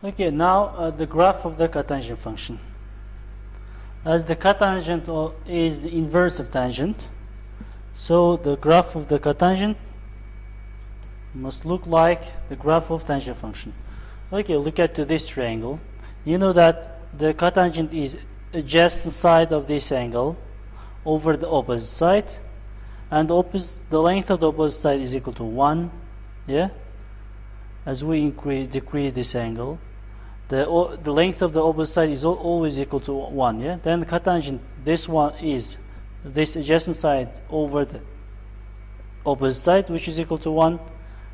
Okay, now the graph of the cotangent function. As the cotangent is the inverse of tangent, so the graph of the cotangent must look like the graph of tangent function. Okay, look at this triangle. You know that the cotangent is adjacent side of this angle over the opposite side, and the length of the opposite side is equal to 1. Yeah, as we decrease this angle, the length of the opposite side is always equal to 1. Yeah, then the cotangent, this one is this adjacent side over the opposite side, which is equal to 1.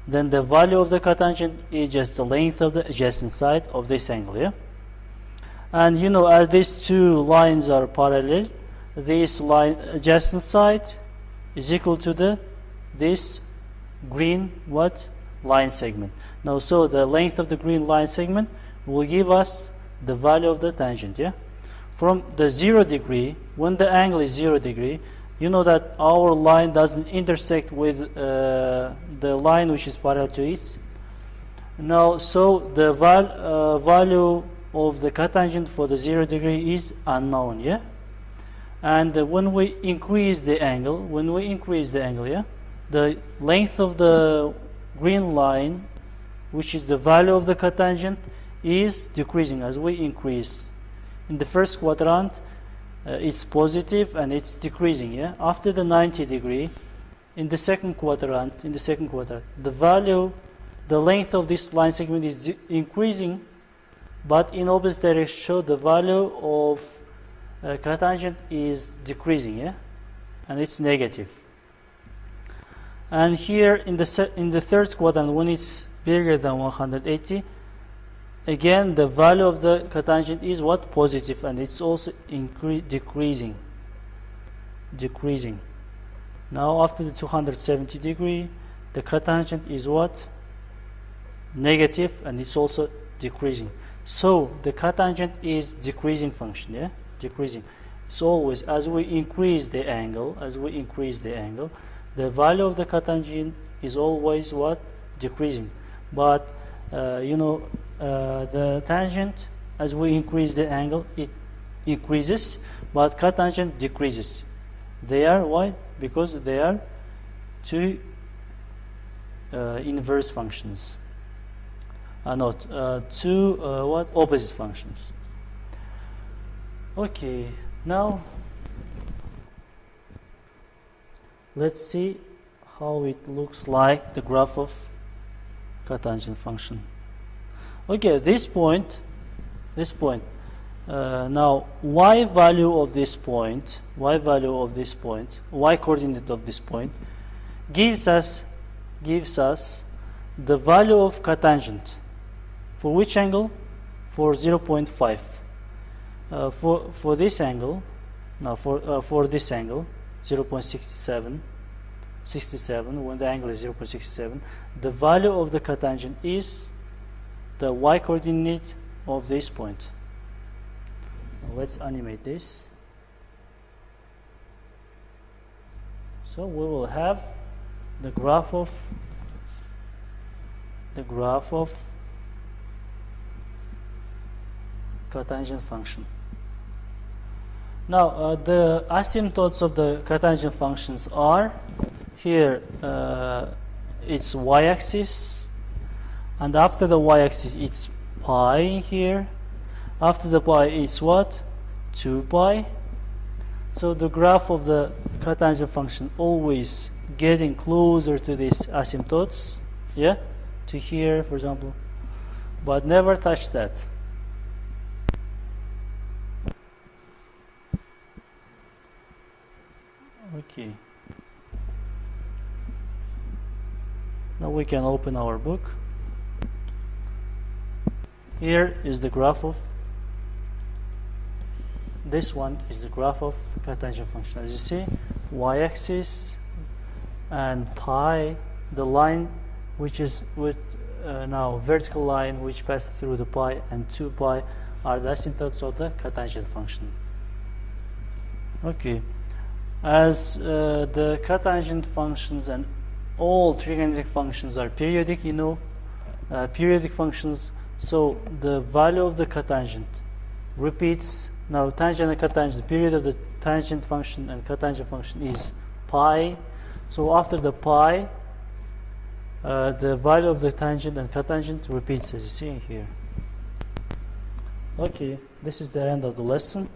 Then the value of the cotangent is just the length of the adjacent side of this angle. Yeah, and you know, as these two lines are parallel, this line adjacent side is equal to this green line segment. Now, so the length of the green line segment will give us the value of the tangent. Yeah, from the 0 degree, when the angle is 0 degree, you know that our line doesn't intersect with the line which is parallel to it. Now, so the value of the cotangent for the 0 degree is unknown. Yeah, and when we increase the angle, yeah, the length of the green line, which is the value of the cotangent, is decreasing as we increase. In the first quadrant, it's positive and it's decreasing. Yeah, after the 90 degree, in the second quadrant, the length of this line segment is increasing, but in opposite direction, so the value of cotangent is decreasing. Yeah, and it's negative. And here in the third quadrant, when it's bigger than 180, again the value of the cotangent is positive, and it's also decreasing. Now after the 270 degree, the cotangent is negative, and it's also decreasing. So the cotangent is decreasing function. Yeah, decreasing. It's always as we increase the angle, the value of the cotangent is always decreasing. But you know, the tangent, as we increase the angle, it increases, but cotangent decreases. They are why? Because they are two inverse functions. Two opposite functions. Okay, now let's see how it looks like the graph of cotangent function. Okay, this point, now y value of this point, y coordinate of this point, gives us the value of cotangent. For which angle? For 0.5. For this angle, for this angle, 0.67, when the angle is 0.67, the value of the cotangent is the y coordinate of this point. Now let's animate this. So we will have the graph of cotangent function. Now the asymptotes of the cotangent functions are here. It's y-axis, and after the y-axis it's pi here. After the pi it's 2 pi. So the graph of the cotangent function always getting closer to these asymptotes, yeah, to here, for example, but never touch that. Okay. Now we can open our book. Here is the graph of this one is the graph of cotangent function. As you see, y-axis and pi, the line which is with now vertical line which passes through the pi, and 2 pi are the asymptotes of the cotangent function. Okay. As the cotangent functions and all trigonometric functions are periodic, you know, periodic functions So the value of the cotangent repeats. Now tangent and cotangent, the period of the tangent function and cotangent function is pi. So after the pi, the value of the tangent and cotangent repeats, as you see here. Okay, this is the end of the lesson.